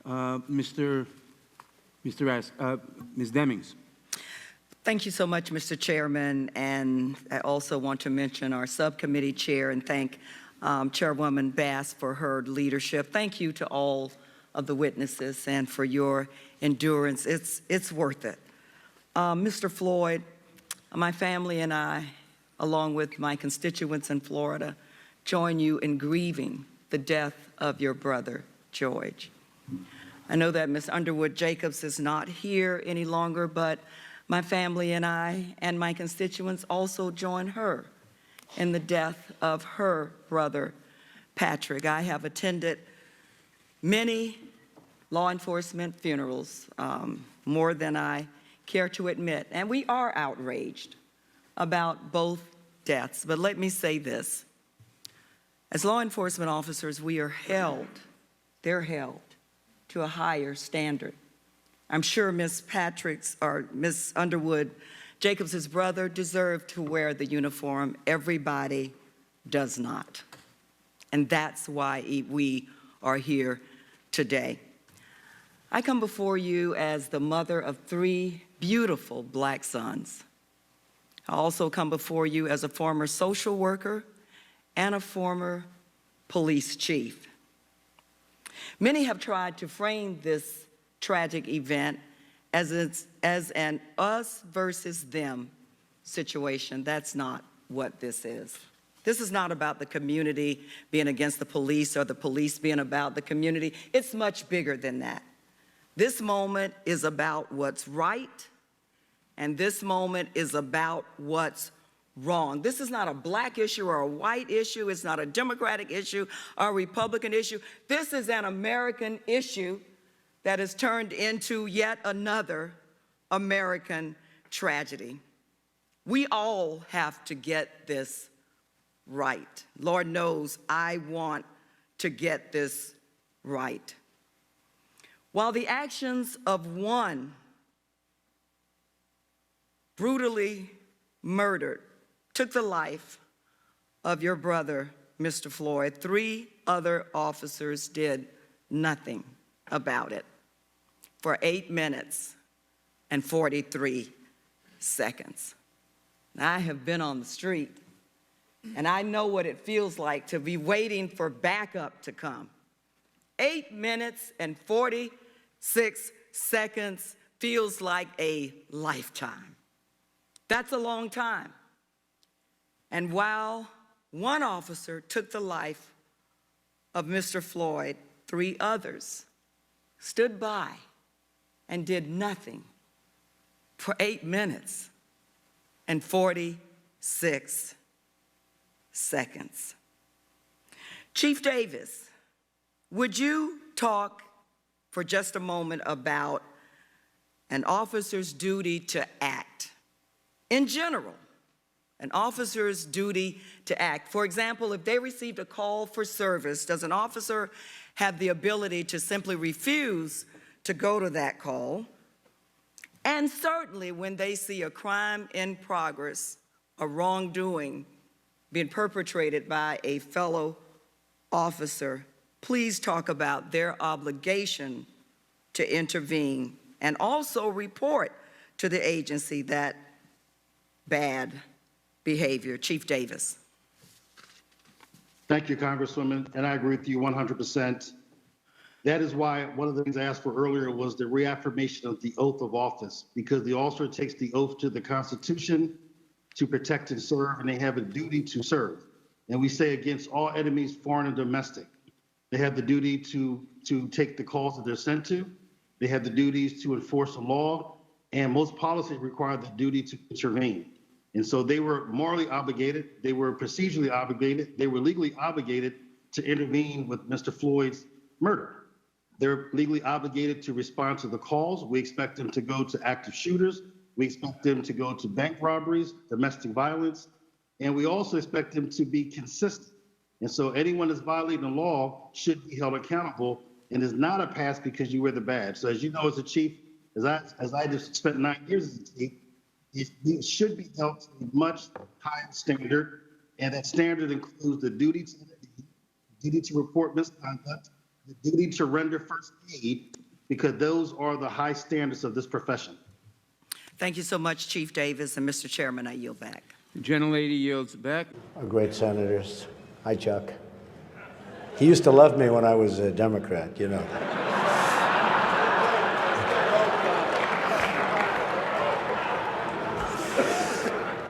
Ms. Demings. Thank you so much, Mr. Chairman, and I also want to mention our subcommittee chair and thank Chairwoman Bass for her leadership. Thank you to all of the witnesses and for your endurance. It's worth it. Mr. Floyd, my family and I, along with my constituents in Florida, join you in grieving the death of your brother, George. I know that Ms. Underwood Jacobs is not here any longer, but my family and I and my constituents also join her in the death of her brother, Patrick. I have attended many law enforcement funerals, more than I care to admit, and we are outraged about both deaths. But let me say this. As law enforcement officers, we are held, they're held to a higher standard. I'm sure Ms. Underwood Jacobs' brother deserved to wear the uniform. Everybody does not. And that's why we are here today. I come before you as the mother of 3 beautiful black sons. I also come before you as a former social worker and a former police chief. Many have tried to frame this tragic event as an us versus them situation. That's not what this is. This is not about the community being against the police or the police being about the community. It's much bigger than that. This moment is about what's right, and this moment is about what's wrong. This is not a black issue or a white issue. It's not a Democratic issue or a Republican issue. This is an American issue that has turned into yet another American tragedy. We all have to get this right. Lord knows I want to get this right. While the actions of one brutally murdered took the life of your brother, Mr. Floyd, 3 other officers did nothing about it for 8 minutes and 43 seconds. Now, I have been on the street, and I know what it feels like to be waiting for backup to come. 8 minutes and 46 seconds feels like a lifetime. That's a long time. And while one officer took the life of Mr. Floyd, 3 others stood by and did nothing for 8 minutes and 46 seconds. Chief Davis, would you talk for just a moment about an officer's duty to act in general? An officer's duty to act. For example, if they received a call for service, does an officer have the ability to simply refuse to go to that call? And certainly when they see a crime in progress, a wrongdoing being perpetrated by a fellow officer, please talk about their obligation to intervene and also report to the agency that bad behavior. Chief Davis. Thank you, Congresswoman, and I agree with you 100%. That is why one of the things I asked for earlier was the reaffirmation of the oath of office, because the officer takes the oath to the Constitution to protect and serve, and they have a duty to serve. And we say against all enemies, foreign and domestic. They have the duty to take the calls that they're sent to. They have the duties to enforce the law, and most policies require the duty to intervene. And so they were morally obligated, they were procedurally obligated, they were legally obligated to intervene with Mr. Floyd's murder. They're legally obligated to respond to the calls. We expect them to go to active shooters. We expect them to go to bank robberies, domestic violence, and we also expect them to be consistent. And so anyone that's violating the law should be held accountable, and is not a pass because you wear the badge. So as you know, as a chief, as I just spent 9 years as a chief, it should be held to a much higher standard, and that standard includes the duty to report misconduct, the duty to render first aid, because those are the high standards of this profession. Thank you so much, Chief Davis, and Mr. Chairman, I yield back. The gentlelady yields back. Our great senators. Hi, Chuck. He used to love me when I was a Democrat, you know.